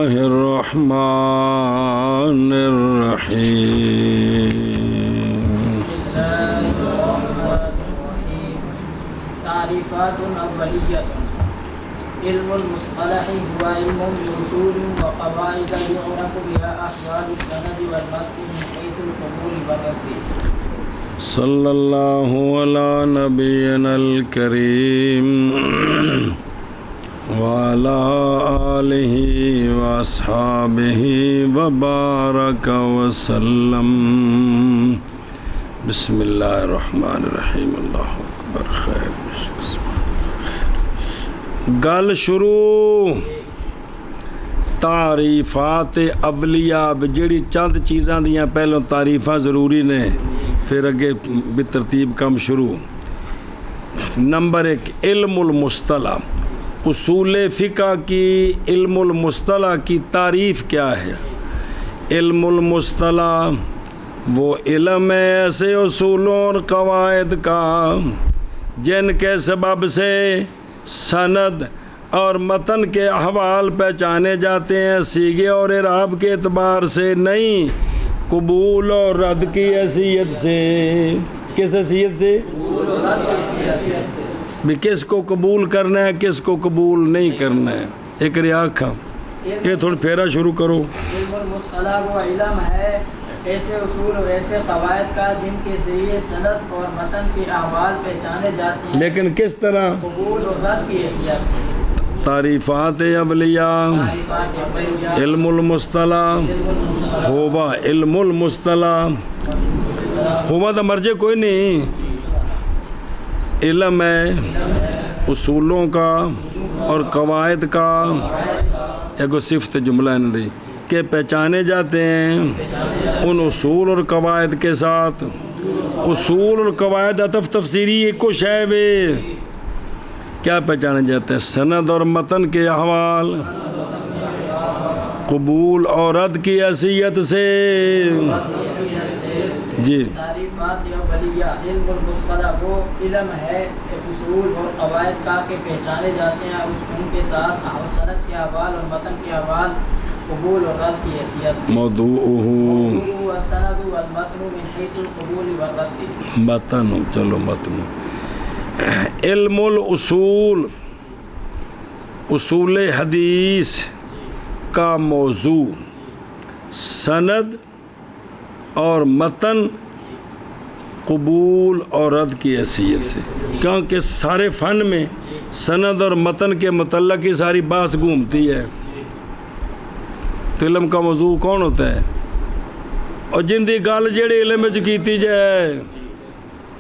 الرحمن الرحیم بسم اللہ الرحمن الرحیم تعریفات اولیۃ علم المصطلح هو علم بأصول وقواعد يعرف بها أحوال السند والمتن من حيث القبول والرد. صلی اللہ علی نبینا الکریم وعلی آلہ واصحابہ وبارک وسلم. بسم اللہ الرحمن الرحیم. اللہ اکبر. خیر گل شروع تعریفات اولیاء جڑی چند چیزاں دیاں پہلوں تعریفاں ضروری نے پھر اگے بترتیب کم شروع. نمبر 1 علم المصطلح. اصول فقہ کی علم المصطلح کی تعریف کیا ہے؟ علم المصطلح وہ علم ہے ایسے اصولوں اور قواعد کا جن کے سبب سے سند اور متن کے احوال پہچانے جاتے ہیں، صیغے اور اعراب کے اعتبار سے نہیں، قبول اور رد کی حیثیت سے. کس حیثیت سے؟ بھی کس کو قبول کرنا ہے کس کو قبول نہیں کرنا ہے. ایک ریاکھا یہ تھوڑا پھیرا شروع کرو. علم المصطلح وہ علم ہے ایسے اصول اور ایسے قواعد کا جن کے ذریعے سند اور متن کے احوال پہچانے جاتے ہیں، لیکن کس طرح؟ قبول اور رد کی حیثیت سے. تعریفات اولیاء علم المصطلح ہوا علم المصطلح ہوا تو مرجع کوئی نہیں، علم ہے اصولوں کا اور قواعد کا ایک صفت جملہ ان دی کہ پہچانے جاتے ہیں ان اصول اور قواعد کے ساتھ. اصول اور قواعد عطف تفسیری ایک کو شے وے کیا پہچانے جاتے ہیں؟ سند اور متن کے احوال قبول اور رد کی حیثیت سے. جی تعریفات اولیاء علم المصطلح وہ علم ہے اصول اور قواعد کا کہ پہچانے جاتے ہیں ان کے ساتھ سند کے احوال اور متن کے احوال قبول اور رد کی حیثیت سے. موضوعہ السند والمتن من حیث القبول والرد. متن چلو متن. علم الاصول اصول حدیث کا موضوع سند اور متن قبول اور رد کی حیثیت سے، کیونکہ سارے فن میں سند اور متن کے متعلق ہی ساری بحث گھومتی ہے. تو علم کا موضوع کون ہوتا ہے؟ اور جن دی گل جہڑے علم وچ کیتی جائے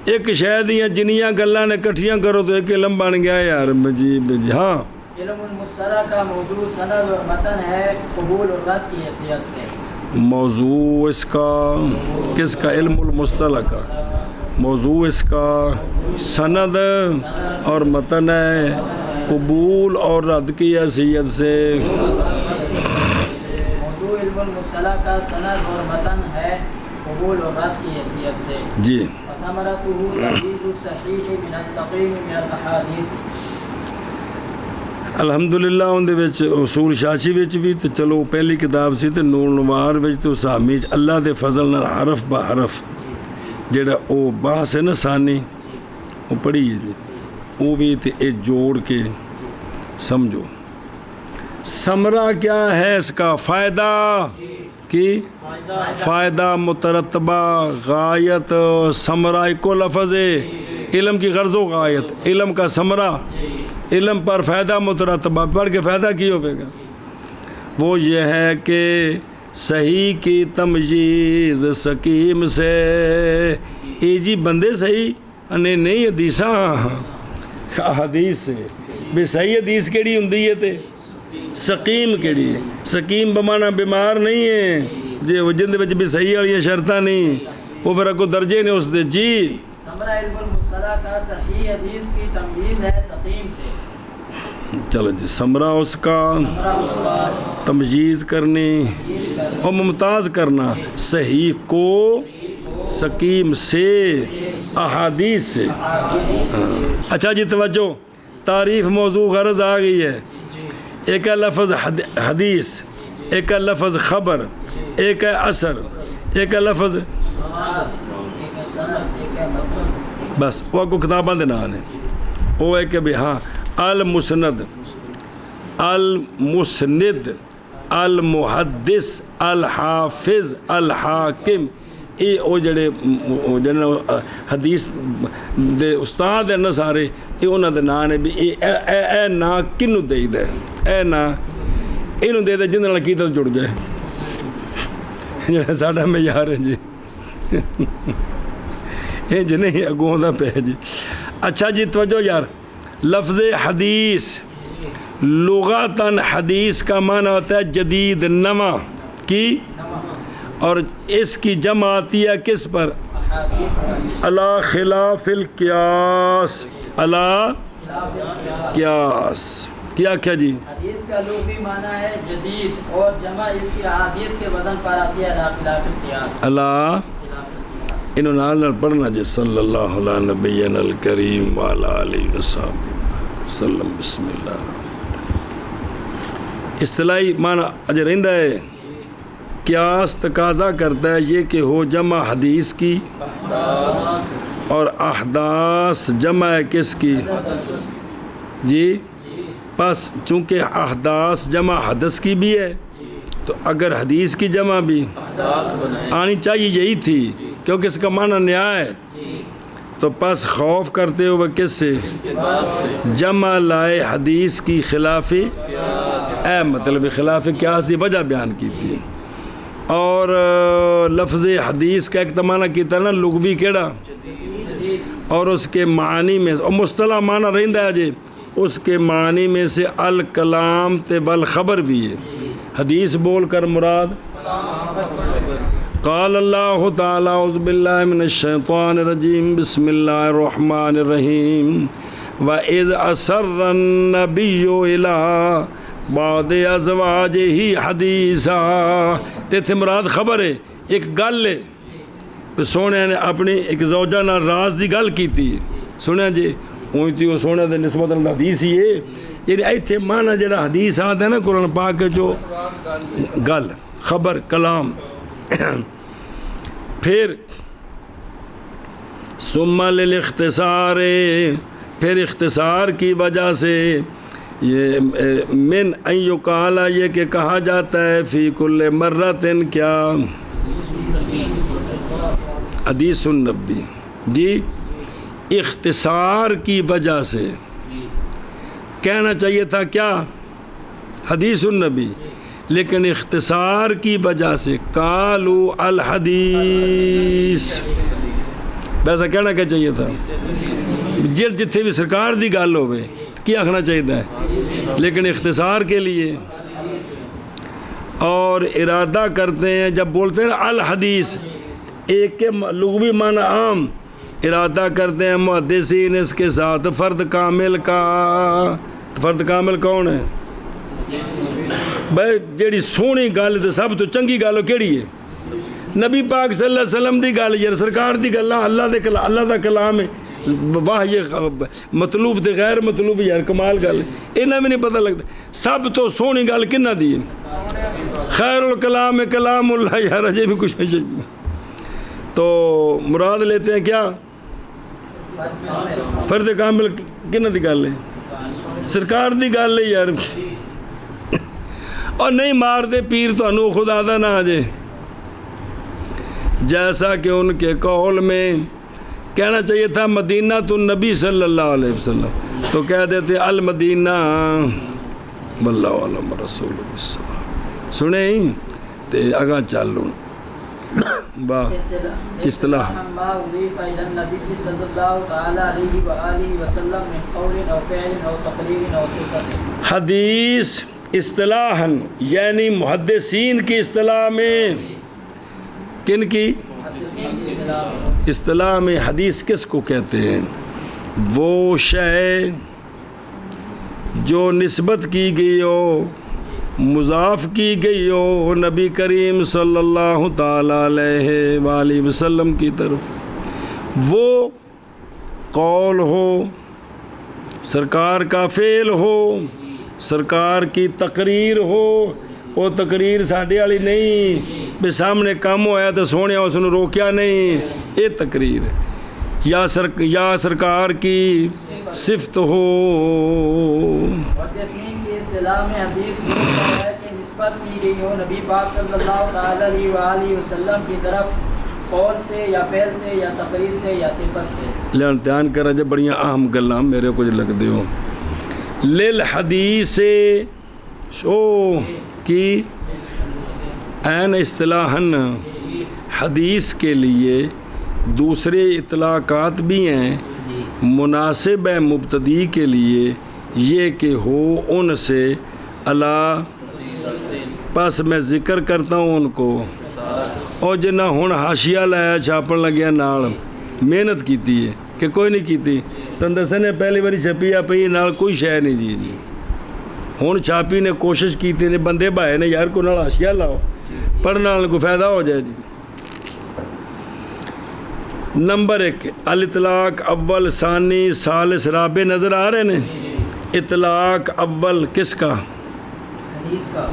ایک شاید ہی جنیاں گلاں نے کٹھیاں کرو تو ایک علم بن گیا یار. جی ہاں علم المصطلح کا موضوع سند اور متن ہے قبول اور رد کی حیثیت سے. موضوع اس کا کس کا؟ علم المصطلح کا موضوع اس کا سند اور متن ہے قبول اور رد کی حیثیت سے. موضوع علم المصطلح کا سند اور متن ہے قبول اور رد کی حیثیت سے. جی وثمرته تمييز الصحيح من السقيم من الاحاديث. الحمدللہ اندے وچ اصول شاشی وچ بھی تو چلو پہلی کتاب سی تے نور نوار وچ تو سامی اللہ دے فضل نال حرف با حرف جڑا او بحث ہے نا ثانی او پڑھی ہے جی او بھی تے اے جوڑ کے سمجھو. ثمرہ کیا ہے اس کا؟ فائدہ کی فائدہ مترتبہ غایت. ثمرہ کو لفظ ہے علم کی غرض و غایت. علم کا ثمرہ علم پر فائدہ مترتبہ پڑھ کے فائدہ کی ہوئے گا وہ یہ ہے کہ صحیح کی تمجیز سقیم سے. اے جی بندے صحیح نہیں حدیثاں حدیث سے بھی صحیح حدیث کیڑی ہوندی ہے تے سقیم کیڑی ہے؟ سقیم بمانا بیمار نہیں ہے جی وہ جن وچ بھی صحیح والی شرطاں نہیں وہ پھر اگوں درجے نے اس دے. جی ثمرہ علم المصطلح کا صحیح حدیث کی تمییز ہے سقیم سے. چلو جی ثمرہ اس کا تمجیز کرنی اور ممتاز کرنا صحیح کو سقیم سے احادیث سے. اچھا جی توجہ تعریف موضوع غرض آ گئی ہے. ایک ہے لفظ حدیث ایک ہے لفظ خبر، ایک ہے اثر، ایک ہے لفظ بس وہ کو کتاباں دے نام نے وہ ہے کہ بھی ہاں المسند، المسند، المحدث، الحافظ، الحاکم، یہ وہ جڑے حدیث دے استاد ہیں نا سارے، یہ انہوں دے نام نے بھی اے نا کنوں دے دے، اے نا انہوں دے دے جن نال عقیدت جڑ جائے، جڑا ساڈا معیار ہے جی انج نہیں اگوں دا پہ جی۔ اچھا جی توجہ یار، لفظ حدیث لغاتاً حدیث کا معنی ہوتا ہے جدید، نواں کی، اور اس کی جمع آتی ہے کس پر؟ علی خلاف القیاس، علی قیاس، کیا کیا جی؟ حدیث کا لغوی معنی ہے جدید اور جمع اس کی احادیث کے وزن پر آتی ہے علی خلاف القیاس، اللہ انہوں نے پڑھنا جی صلی اللہ علیہ نبینا الکریم وعلی آلہ وصحبہ وسلم۔ بسم اللہ اصطلاحی معنی اجے رہندا ہے، قیاس تقاضا کرتا ہے یہ کہ ہو جمع حدیث کی اور احداث جمع ہے کس کی جی؟ پس چونکہ احداث جمع حدث کی بھی ہے تو اگر حدیث کی جمع بھی آنی چاہیے یہی تھی، کیونکہ اس کا معنی نیا ہے، تو پس خوف کرتے ہوئے کس سے؟ جمع لائے حدیث کی خلاف اے مطلب خلاف قیاس کی وجہ بیان کی تھی۔ اور لفظ حدیث کا ایک معنی کیتا نا لغوی کیڑا، اور اس کے معنی میں اور مصطلح معنی رہندا ہے جی، اس کے معنی میں سے الکلام تے بالخبر بھی ہے۔ حدیث بول کر مراد قال اللہ تعالی اعوذ باللہ من الشیطان الرجیم بسم اللہ الرحمن الرحیم وَإِذْ أَسَرَّ النَّبِيُّ إِلَىٰ بَعْضِ أَزْوَاجِهِ حَدِيثًا، تے تھے مراد خبر ہے، ایک گل ہے، تو سونے نے اپنی ایک زوجہ نہ راز دی گل کی تھی، سنے جی ہوئی تھی وہ سونے دے نسبت حدیث ہی ہے، یعنی ایتھے معنی جڑا حدیث آتا ہے نا قرآن پاک جو گل خبر کلام۔ پھر ثم للاختصار، پھر اختصار کی وجہ سے یہ من ان یقال یہ کہ کہا جاتا ہے فی کل مرتن کیا حدیث النبی جی، اختصار کی وجہ سے کہنا چاہیے تھا کیا حدیث النبی، لیکن اختصار کی وجہ سے قالو الحدیث، ویسا کہنا کیا چاہیے تھا جتھے بھی سرکار دی گل ہوئے کیا آخنا چاہیے ہے، لیکن اختصار کے لیے اور ارادہ کرتے ہیں جب بولتے ہیں الحدیث، ایک کے لغوی معنی عام، ارادہ کرتے ہیں محدثین اس کے ساتھ فرد کامل کا۔ فرد کامل کون ہے بھائی؟ جیڑی سونی گل تو سب تو چنگی گل کیڑی ہے؟ نبی پاک صلی اللہ علیہ وسلم دی گل یار، سرکار دی گل، اللہ دا کلام ہے، واہ یہ مطلوب تے غیر مطلوب یار کمال گل ہے، انہیں بھی نہیں پتہ لگتا سب تو سونی گل کنہ دی ہے؟ خیر الکلام کلام اللہ یار، اجے بھی کچھ نہیں۔ تو مراد لیتے ہیں کیا فرد کامل کنہ دی گل ہے؟ سرکار دی گل ہے یار، اور نہیں مار دے پیر تو انو خدا دا نہ آجے، جیسا کہ ان کے قول میں کہنا چاہیے تھا مدینہ تو نبی صلی اللہ علیہ وسلم، تو کہہ دیتے المدینہ واللہ علم رسول السلام۔ سنے ہی تے اگاں چلوں با اصطلاح ما اضيف الى النبي صلى الله تعالى عليه واله وسلم من قول او فعل او تقرير او صفت۔ حدیث اصطلاحاً یعنی محدثین کی اصطلاح میں، کن کی اصطلاح میں حدیث کس کو کہتے ہیں؟ وہ شے جو نسبت کی گئی ہو، مضاف کی گئی ہو نبی کریم صلی اللہ تعالیٰ علیہ وآلہ وسلم کی طرف، وہ قول ہو، سرکار کا فعل ہو، سرکار کی تقریر ہو، وہ تقریر ساڈے والی نہیں بھی سامنے کام ہویا تو سونے اس نے روکیا نہیں، یہ تقریر ہے یا سرکار کی صفت ہو۔ محدثین کی اصطلاح میں حدیث میں ہے کہ نسبت کی گئی ہو نبی پاک صلی اللہ تعالی علیہ وآلہ وسلم کی طرف قول سے یا فعل سے یا تقریر سے یا صفت سے۔ لین دھیان کرا جب بڑیاں اہم گلاں میرے کچھ لگ دیو۔ للحدیث شو کی عین اصطلاحاً حدیث کے لیے دوسرے اطلاقات بھی ہیں، مناسب ہے مبتدی کے لیے یہ کہ ہو ان سے اللہ، پس میں ذکر کرتا ہوں ان کو، اور جنہ ہن حاشیہ لایا چھاپن لگیا نال محنت کیتی ہے کہ کوئی نہیں کیتی تندسے نے پہلی باری چھپی آ پئی نال کوئی شے نہیں جی ہن چھاپی نے کوشش کیتی نے بندے بھائے نے یار کو نال حاشیہ لاؤ پڑھنے والے کو فائدہ ہو جائے جی۔ نمبر 1 الاطلاق اول ثانی ثالث رابع نظر آ رہے ہیں۔ اطلاق اول کس کا؟ حدیث کا۔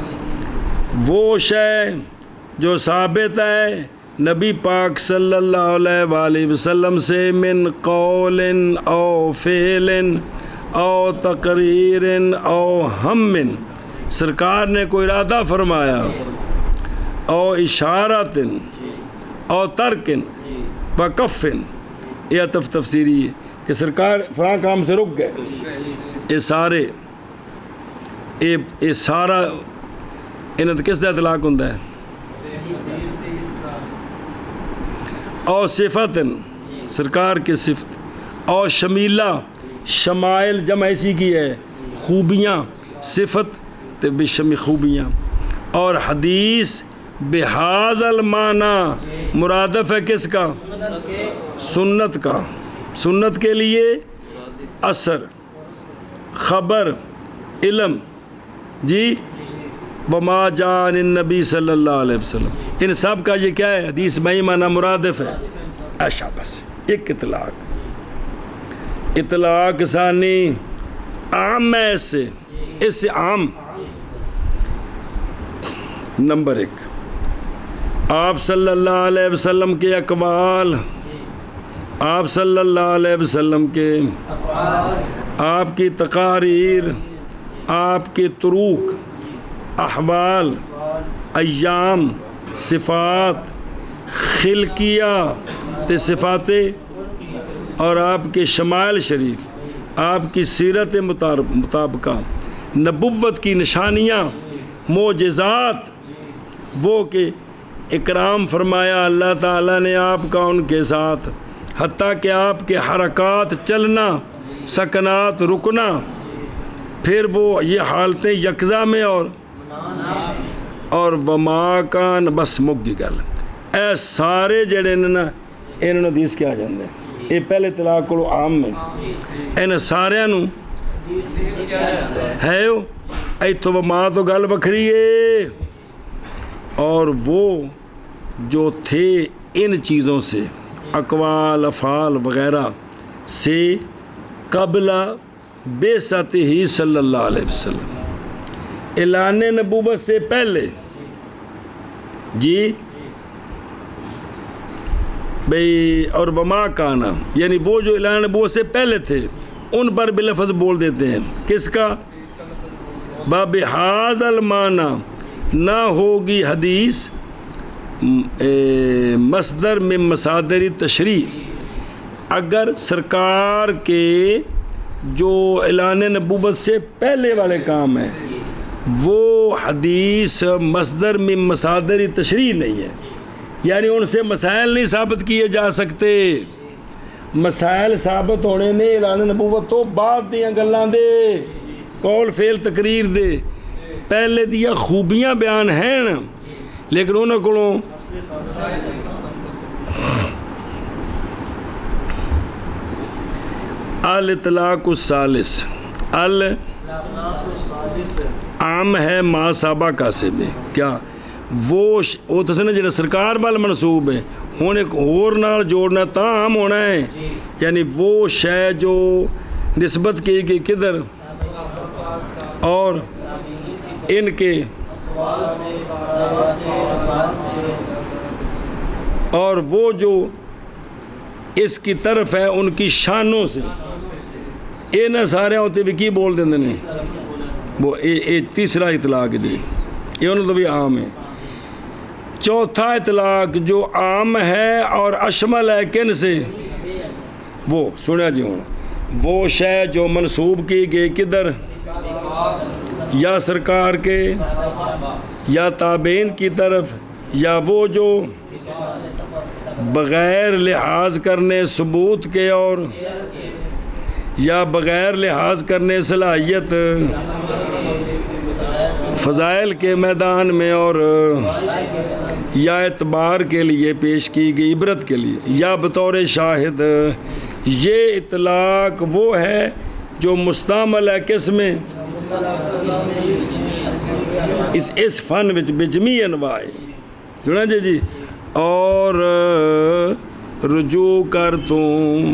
وہ شے جو ثابت ہے نبی پاک صلی اللہ علیہ وآلہ وسلم سے من قول او فعل او تقریر او ہم، سرکار نے کوئی ارادہ فرمایا او اشارت او ترک وقف، یہ تفسیری ہے کہ سرکار فلاں کام سے رک گئے، یہ سارا انہاں تے کس دا اطلاق ہوندا ہے؟ او صفت سرکار کی صفت، او شمیلہ شمائل جمع ایسی کی ہے خوبیاں، صفت تے بشمی خوبیاں، اور حدیث بحاظ المعنی مرادف ہے کس کا؟ سنت کا۔ سنت کے لیے اثر، خبر، علم جی وما جان النبی صلی اللہ علیہ وسلم، ان سب کا یہ کیا ہے؟ حدیث میں معنی مرادف ہے۔ ایسا بس ایک اطلاق۔ اطلاق ثانی عام ہے، اس سے عام۔ نمبر 1 آپ صلی اللہ علیہ وسلم کے اقوال، آپ صلی اللہ علیہ وسلم کے آپ کی تقاریر، آپ کے طروق، احوال، ایام، صفات خلقیہ تے صفات، اور آپ کے شمائل شریف، آپ کی سیرت مطابقہ، نبوت کی نشانیاں، معجزات، وہ کہ اکرام فرمایا اللہ تعالیٰ نے آپ کا ان کے ساتھ، حتیٰ کہ آپ کے حرکات چلنا، سکنات رکنا، پھر وہ یہ حالتیں یکزا میں اور وما کان بس مک گل، اے سارے جڑے نا انہوں نے حدیث کیا جاندے ہیں۔ یہ پہلے طلاق کو عام میں ان سارے نو ہے ایتھوں وما تو گل بکھری ہے، اور وہ جو تھے ان چیزوں سے اقوال افعال وغیرہ سے قبل بعثت ہی صلی اللہ علیہ وسلم، اعلان نبوت سے پہلے جی بھئی، اور وما کانا یعنی وہ جو اعلان نبوت سے پہلے تھے ان پر بلفظ بول دیتے ہیں کس کا؟ بحاظ المعنی، نہ ہوگی حدیث مصدر میں مصادر تشریح، اگر سرکار کے جو اعلان نبوت سے پہلے والے کام ہیں وہ حدیث مصدر میں مصادر تشریح نہیں ہے، یعنی ان سے مسائل نہیں ثابت کیے جا سکتے۔ مسائل ثابت ہونے نے اعلان نبوت تو بعد دیاں گلاں دے، قول فعل تقریر دے، پہلے دیا خوبیاں بیان ہیں لیکن انہوں کو الاطلاق الثالث عام ہے ما سابقہ سے بھی، کیا وہ تو سے نا جنہیں سرکار وال منصوب ہے، ہوں ایک اور نال جوڑنا تا عام ہونا ہے، یعنی وہ شے جو نسبت کی گئی کدھر اور ان کے اور وہ جو اس کی طرف ہے ان کی شانوں سے. یہ نہ سارے ہوتے بھی کی بول دیں نے وہ تیسرا اطلاق جی یہ انہوں تو بھی عام ہے. چوتھا اطلاق جو عام ہے اور اشمل ہے کن سے وہ سنیا جی ہوں وہ شے جو منسوب کی گئی کدھر یا سرکار کے یا تابعین کی طرف یا وہ جو بغیر لحاظ کرنے ثبوت کے اور یا بغیر لحاظ کرنے صلاحیت فضائل کے میدان میں اور یا اعتبار کے لیے پیش کی گئی عبرت کے لیے یا بطور شاہد. یہ اطلاق وہ ہے جو مستعمل ہے کس میں اس فن وچ بجمی انواع سنا جی. اور رجوع کر تم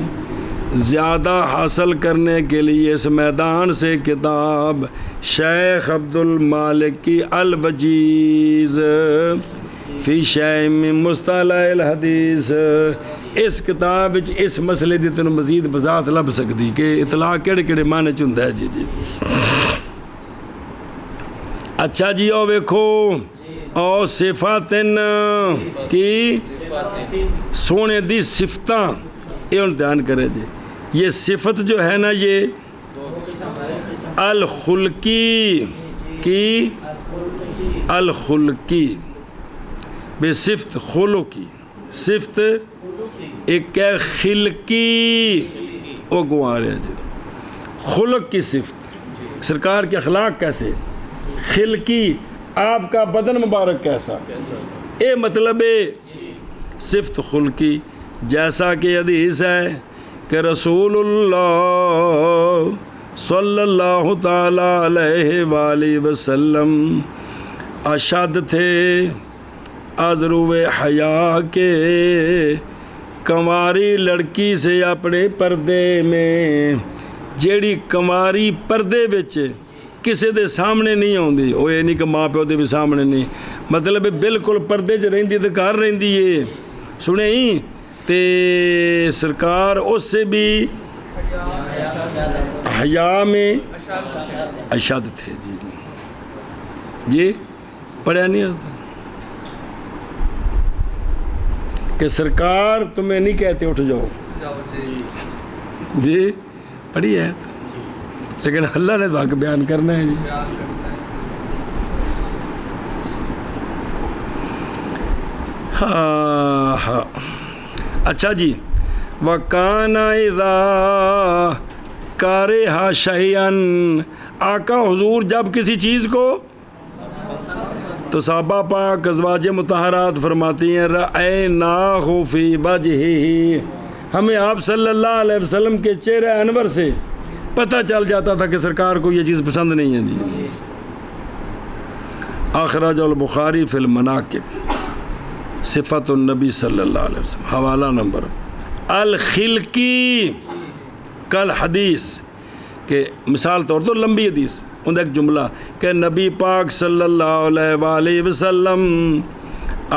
زیادہ حاصل کرنے کے لیے اس میدان سے کتاب شیخ عبد المالک کی الوجیز فی شیء من مصطلح الحدیث. اس کتاب اس مسئلے دی تینوں مزید وضاحت لب سکتی کہ اطلاق کہڑے کہڑے معنی چ ہوندا ہے جی. اچھا جی او ویکھو او صفاتن کی سونے دی صفتاں یہ دھیان کرے جی. یہ صفت جو ہے نا یہ الخلقی کی الخلقی بے صفت خلقی صفت ایک ہے خلقی وہ گوا رہے جی. خلق کی صفت سرکار کے اخلاق کیسے خلقی آپ کا بدن مبارک کیسا اے مطلب صفت خلقی جیسا کہ حدیث ہے کہ رسول اللہ صلی اللہ تعالی علیہ وآلہ وسلم اشد تھے ازرو حیا کے کنواری لڑکی سے اپنے پردے میں جیڑی کنواری پردے وچ کسی دے سامنے نہیں آتی وہ یہ نہیں کہ ماں پیو دے بھی سامنے نہیں مطلب بالکل پردے چ رہندی تے گھر رہندی ہے سنے ہی تے سرکار اس سے بھی حیا میں اشد تھے جی پڑھا نہیں ہوتا کہ سرکار تمہیں نہیں کہتے اٹھ جاؤ جی پڑھی ہے لیکن اللہ نے تو حق بیان کرنا ہے جی. ہاں اچھا جی وَكَانَ إِذَا كَرِهَ شَيْئًا آقا حضور جب کسی چیز کو تو صحابہ پاک ازواج مطہرات فرماتی ہیں رَأَيْنَاهُ فِي وَجْهِهِ ہمیں آپ صلی اللہ علیہ وسلم کے چہرہ انور سے پتہ چل جاتا تھا کہ سرکار کو یہ چیز پسند نہیں ہے جی. اخرج البخاری فی المناقب صفت النبی صلی اللہ علیہ وسلم حوالہ نمبر الخلقی کل حدیث کہ مثال طور تو لمبی حدیث ان ایک جملہ کہ نبی پاک صلی اللہ علیہ وآلہ وسلم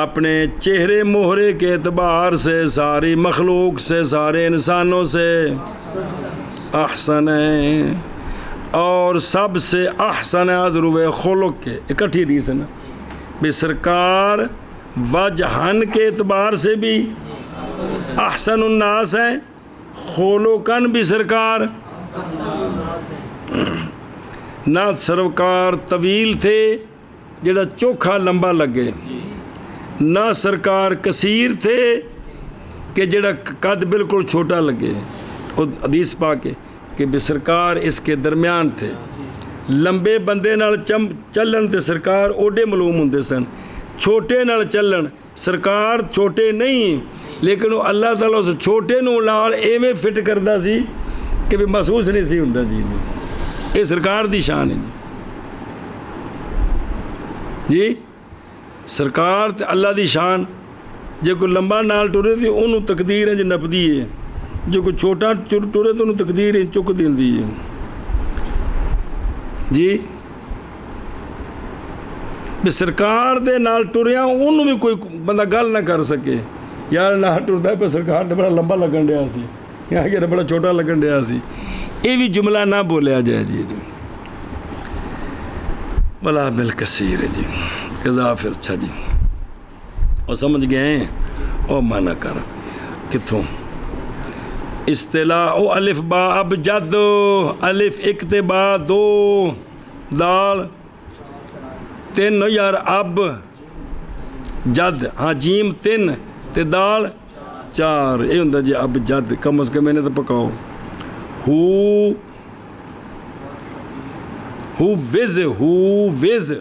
اپنے چہرے مہرے کے اعتبار سے ساری مخلوق سے سارے انسانوں سے احسن ہے اور سب سے احسن ازرو خلق کے اکٹھی حدیث ہے نا بھی سرکار وجہن کے اعتبار سے بھی احسن الناس ہے خلقن بھی سرکار نہ سرکار طویل تھے جڑا چوکھا لمبا لگے نہ سرکار کثیر تھے کہ جڑا قد بالکل چھوٹا لگے حدیث پاک کہ بھی سرکار اس کے درمیان تھے لمبے بندے نال چلن تے سرکار اوڈے معلوم ہوندے سن چھوٹے نال چلن سرکار چھوٹے نہیں لیکن وہ اللہ تعالیٰ اس چھوٹے نو لال ایویں فٹ کردا سی کہ بھی محسوس نہیں سی ہوندا جی یہ سرکار دی شان ہے جی سرکار تے اللہ دی شان جے کوئی لمبا نال ٹرے تے انہوں تقدیر ہے جی نپدی ہے جو کوئی چھوٹا ٹرے تو انہوں تقدیر ہے چک دیندی ہے جی بھی سرکار دے نال ٹریا انہوں بھی کوئی بندہ گل نہ کر سکے یار نہ ٹرتا پہ سرکار دے بڑا لمبا لگن ڈیا سی یہاں کہ بڑا چھوٹا لگن ڈیا سی یہ بھی جملہ نہ بولیا جائے جی بلا بالکثیر ہے جی قضا پھر اچھا جی اور سمجھ گئے ہیں او مانا کر کتھوں اصطلاح او الف با اب جد الف ایک تے با دو دال تین یار اب جد ہاں جیم تین تے دال چار یہ ہوں جی اب جد کم از کم انہیں تو پکاؤ ہو وز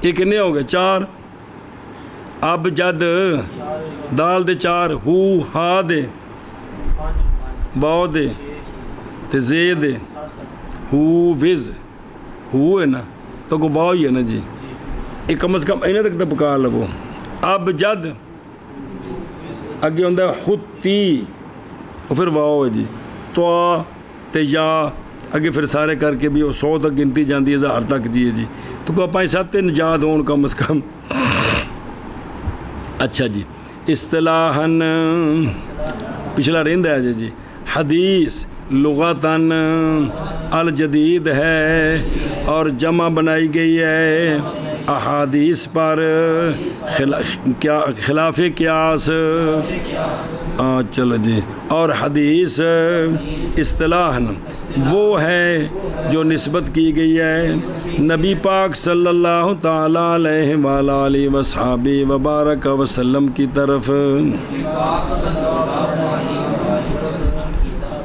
یہ کنے ہو گئے چار اب جد دال دے چار ہو ہا دے باؤ دے تے زے دے ہو وز ہو ہے نا تو کو باؤ ہی ہے نا جی یہ کم از کم انہیں تک تو پکا لو اب جد اگے ہوندہ ہے خطی اور پھر واؤ ہے جی تو تے یا اگے پھر سارے کر کے بھی وہ 100 تک گنتی جاندی ہے 1000 تک جی ہے جی تو کو پانچ سات نجات ہون کم از کم اچھا جی اصطلاحاً پچھلا رہندہ ہے جی حدیث لغتاً الجدید ہے اور جمع بنائی گئی ہے احادیث پر خلاف قیاس چلو جی اور حدیث اصطلاحاً وہ ہے جو نسبت کی گئی ہے نبی پاک صلی اللہ تعالیٰ علیہ وآلہ وصحابہ وبارک وسلم کی طرف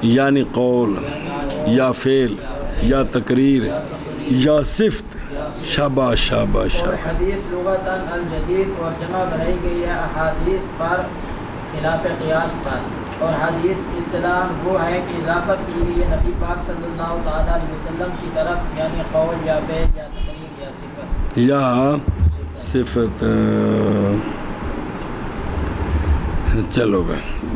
یعنی قول یا فعل یا تقریر یا صفت شاباش شاباش اور حدیث لغتاً الجدید اور جمع بنائی گئی ہے احادیث پر خلاف قیاس پر اور حدیث اصطلاح وہ ہے کہ اضافت کی گئی ہے نبی پاک صلی اللہ تعالیٰ علیہ وسلم کی طرف یعنی قول یا فعل یا تقریر یا صفت چلو بھائی